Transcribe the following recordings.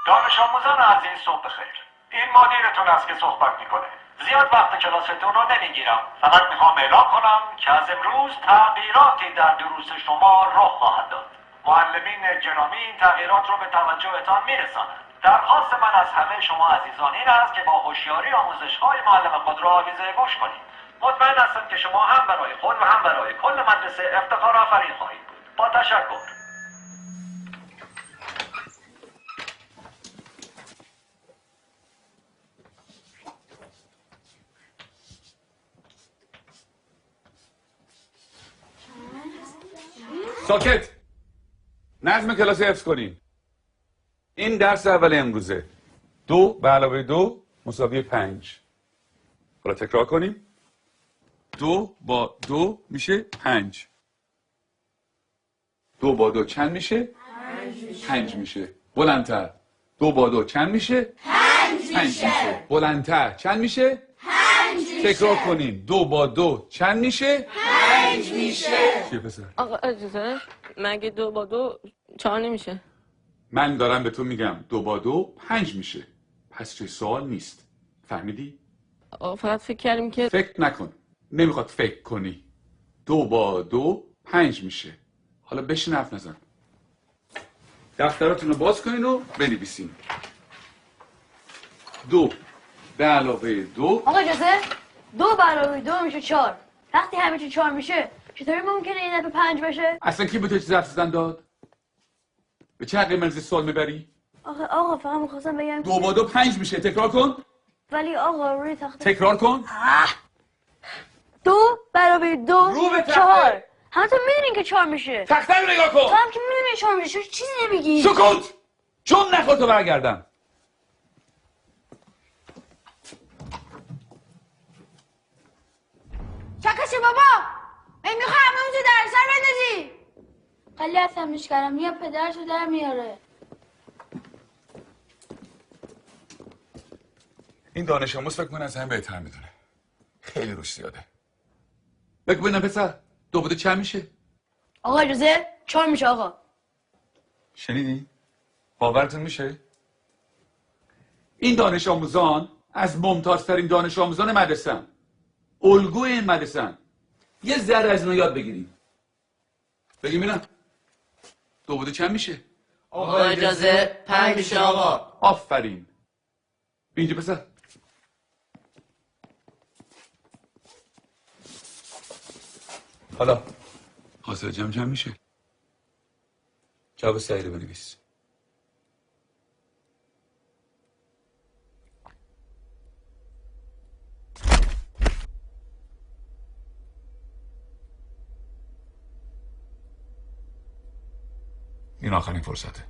دانش آموزان عزیز صبح بخیر. این مدیرتون است که صحبت میکنه. زیاد وقت کلاستون رو نمیگیرم. فقط میخوام اعلام کنم که از امروز تغییراتی در دروس شما رخ خواهد داد. معلمین گرامی این تغییرات رو به توجهتان میرسانند. درخواست من از همه شما عزیزان این است که با هوشیاری آموزش‌های معلم خود را آویزه گوش کنید. مطمئن هستم که شما هم برای خود و هم برای کل مدرسه افتخار آفرین خواهید بود. با تشکر. ساکت. نظم کلاس حفظ کنیم. این درس اول امروزه. 2 به علاوه 2 مساوی 5. حالا تکرار کنیم. 2 با 2 میشه 5. 2 با 2 چند میشه؟ 5 میشه. بلندتر. 2 با 2 چند میشه؟ 5 میشه. بلندتر. چند میشه؟ 5 میشه. تکرار کنیم. 2 با 2 چند میشه؟ 5 میشه. چیه پسر؟ آقا اجازه مگه 2 با 2 4 نمیشه؟ من دارم به تو میگم 2 با 2 5 میشه. پس چه سوال نیست. فهمیدی؟ آقا فقط فکر کردیم که فکر نکن. نمیخواد فکر کنی. 2 با 2 5 میشه. حالا بشین حرف نزن. دفتراتون رو باز کنین و بنویسین. 2 به علاوه 2. آقا اجازه 2 به علاوه 2 میشه 4. وقتی همه چی 4 میشه چطوری ممکنه این دفعه 5 بشه؟ اصلا کی به تو چیز حرف زدن داد؟ به چه حقی منزی سوال میبری؟ آقا فقط میخواستم بگم 2 با 2 5 میشه. تکرار کن. ولی آقا روی تخته تکرار کن. 2 به علاوه 2 رو به تخته. 4. همتون میدونین که 4 میشه. تخته رو نگاه تو کن. هم که میدونین 4 میشه چیزی نمیگی. سکوت. چون نخواد تو برگردم. چکش بابا میخوای همه تو در سر بندازی. خیلی عصبیش کردم میاد پدرشو در میاره. این دانش آموز فکر کنه از همه بهتر میدونه. خیلی روش زیاده. بگو ببینم پسر 2 با 2 چند میشه؟ آقا اجازه 4 میشه آقا. شنیدی؟ باورتون میشه؟ این دانش آموزان از ممتازترین دانش آموزان مدرسه‌ان. الگوی این مدرسه‌ان. یه ذره از اینو یاد بگیریم. بگیم ببینم 2 با 2 چند میشه؟ آقا اجازه 5 میشه آقا. آفرین. اینجا پسر. حالا حاصل جمع چند میشه؟ جواب صحیح رو بنویس. این آخرین فرصته.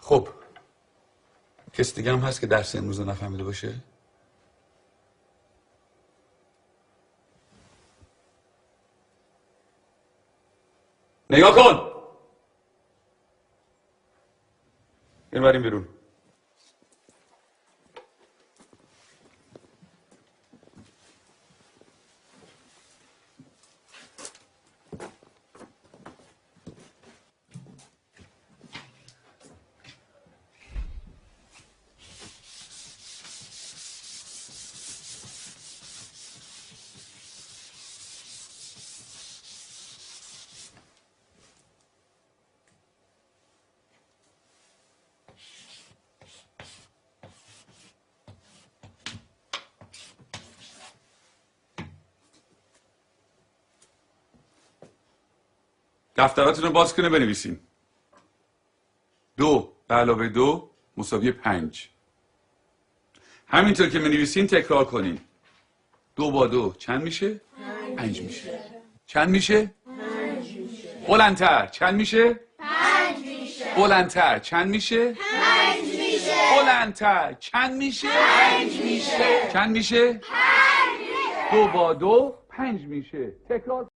خب کسی دیگه هم هست که درس امروز رو نفهمیده باشه؟ نگاه کن. این بریم بیرون. دفتراتون رو باز کنه بنویسین. 2 به علاوه 2 مساوی 5. همینطور که بنویسین تکرار کنین. 2 با 2 چند میشه؟ 5 میشه. چند میشه؟ 5 میشه. بلندتر چند میشه؟ 5 میشه. بلندتر چند میشه؟ 5 میشه. بلندتر چند میشه؟ 5 میشه. چند میشه؟ 5 میشه. 2 با 2 5 میشه. تکرار